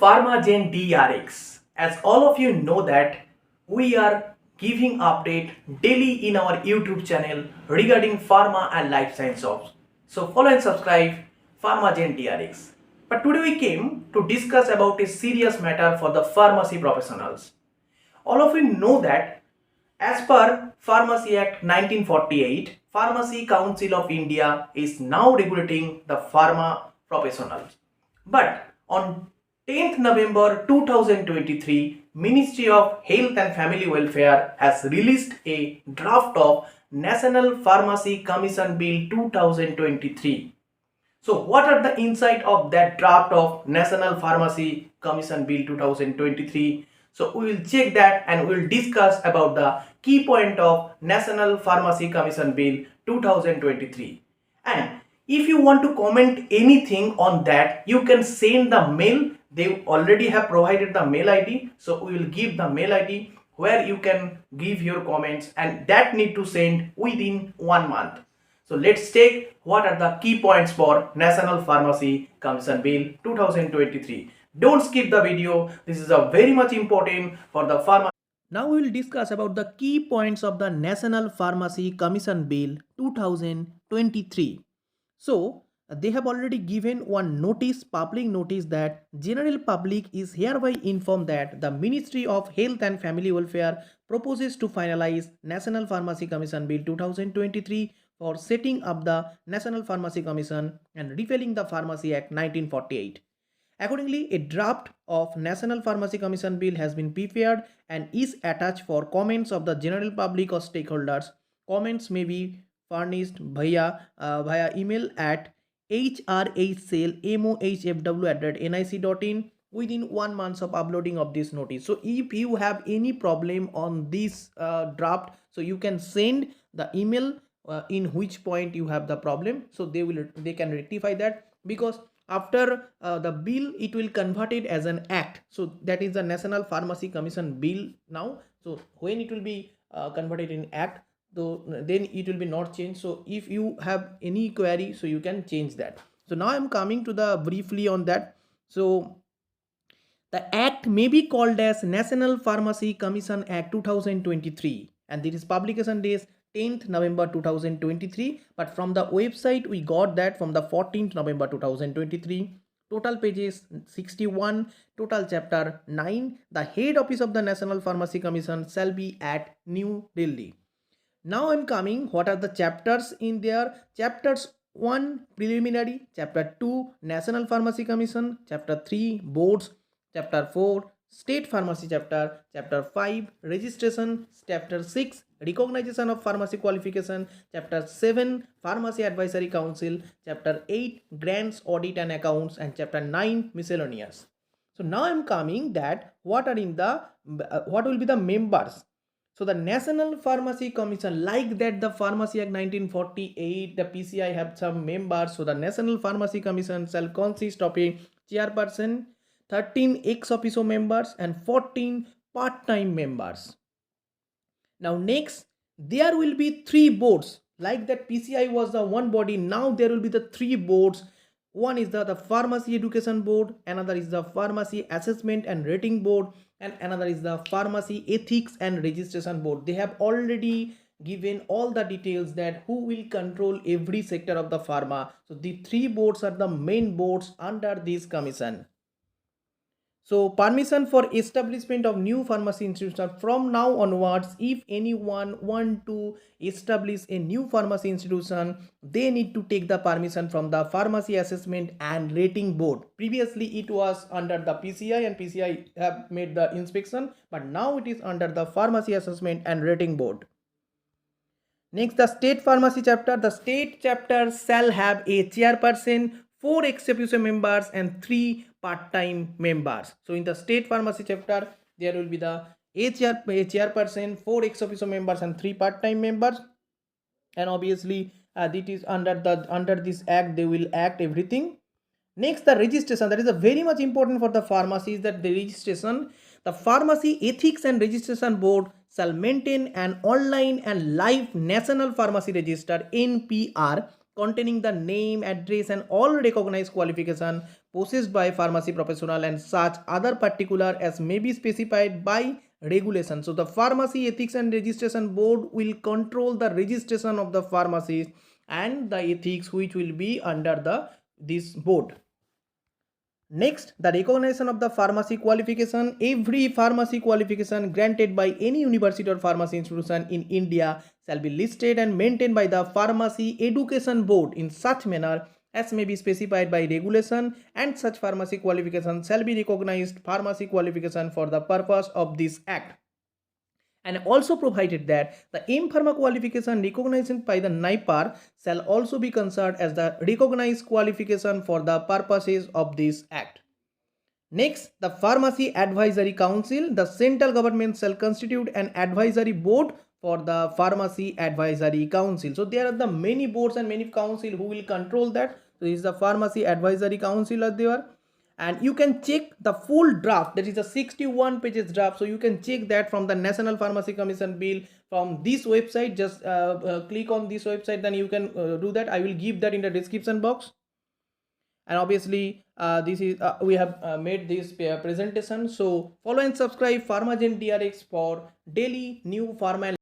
Pharmagen DRX. As all of you know that we are giving update daily in our YouTube channel regarding pharma and life science jobs. So follow and subscribe Pharmagen DRX. But today we came to discuss about a serious matter for the pharmacy professionals. All of you know that as per Pharmacy Act 1948, Pharmacy Council of India is now regulating the pharma professionals. But on 10th November 2023, Ministry of Health and Family Welfare has released a draft of National Pharmacy Commission Bill 2023. So what are the insight of that draft of National Pharmacy Commission Bill 2023? So we will check that and we will discuss about the key point of National Pharmacy Commission Bill 2023. And if you want to comment anything on that, you can send the mail. They already have provided the mail ID. So we will give the mail ID where you can give your comments, and that need to send within 1 month. So let's take what are the key points for National Pharmacy Commission Bill 2023. Don't skip the video. This is a very much important for the pharma. Now we will discuss about the key points of the National Pharmacy Commission Bill 2023. So they have already given one notice, public notice, that general public is hereby informed that the Ministry of Health and Family Welfare proposes to finalize National Pharmacy Commission Bill 2023 for setting up the National Pharmacy Commission and repealing the Pharmacy Act 1948. Accordingly, a draft of National Pharmacy Commission Bill has been prepared and is attached for comments of the general public or stakeholders. Comments may be furnished via email at hrhcellmohfw@nic.in within 1 month of uploading of this notice. So if you have any problem on this draft, so you can send the email in which point you have the problem, so they can rectify that, because after the bill it will convert it as an act. So that is the National Pharmacy Commission Bill now. So when it will be converted in act, so then it will be not changed. So if you have any query, so you can change that. So now I'm coming to the briefly on that. So the act may be called as National Pharmacy Commission Act 2023, and this is publication days 10th November 2023, but from the website we got that from the 14th November 2023. Total pages 61, total chapter 9. The head office of the National Pharmacy Commission shall be at New Delhi. Now I'm coming, what are the chapters in there? Chapters 1 preliminary, chapter 2 National Pharmacy Commission, chapter 3 boards, chapter 4 state pharmacy chapter, chapter 5 registration, chapter 6 recognition of pharmacy qualification, chapter 7 pharmacy advisory council, chapter 8 grants, audit and accounts, and chapter 9 miscellaneous. So now I'm coming that what are in the what will be the members. So the National Pharmacy Commission, like that the Pharmacy Act 1948, the PCI have some members. So the National Pharmacy Commission shall consist of a chairperson, 13 ex officio members, and 14 part-time members. Now next, there will be 3 boards. Like that PCI was the one body, now there will be the 3 boards. One is the Pharmacy Education Board, another is the Pharmacy Assessment and Rating Board, and another is the Pharmacy Ethics and Registration Board. They have already given all the details that who will control every sector of the pharma. So the 3 boards are the main boards under this commission. So permission for establishment of new pharmacy institution. From now onwards, if anyone want to establish a new pharmacy institution, they need to take the permission from the Pharmacy Assessment and Rating Board. Previously it was under the PCI, and PCI have made the inspection, but now it is under the Pharmacy Assessment and Rating Board. Next, the state pharmacy chapter. The state chapter shall have a chairperson, 4 ex officio members, and 3 part-time members. So in the state pharmacy chapter, there will be the a chairperson, 4 ex officio members, and 3 part-time members. And obviously it is under this act they will act everything. Next, the registration. That is a very much important for the pharmacies, that the registration. The Pharmacy Ethics and Registration Board shall maintain an online and live National Pharmacy Register (NPR) containing the name, address, and all recognized qualification possessed by pharmacy professional and such other particular as may be specified by regulation. So the Pharmacy Ethics and Registration Board will control the registration of the pharmacies and the ethics which will be under the this board. Next, the recognition of the pharmacy qualification. Every pharmacy qualification granted by any university or pharmacy institution in India shall be listed and maintained by the Pharmacy Education Board in such manner as may be specified by regulation, and such pharmacy qualification shall be recognized pharmacy qualification for the purpose of this act, and also provided that the M-Pharma qualification recognized by the NIPAR shall also be considered as the recognized qualification for the purposes of this act. Next, the Pharmacy Advisory Council. The central government shall constitute an advisory board for the Pharmacy Advisory Council. So there are the many boards and many council who will control that. So this is the Pharmacy Advisory Council are there, and you can check the full draft, that is a 61 pages draft. So you can check that from the National Pharmacy Commission bill from this website. Just click on this website, then you can do that. I will give that in the description box. And obviously this is we have made this presentation. So follow and subscribe Pharmagen DRX for daily new pharma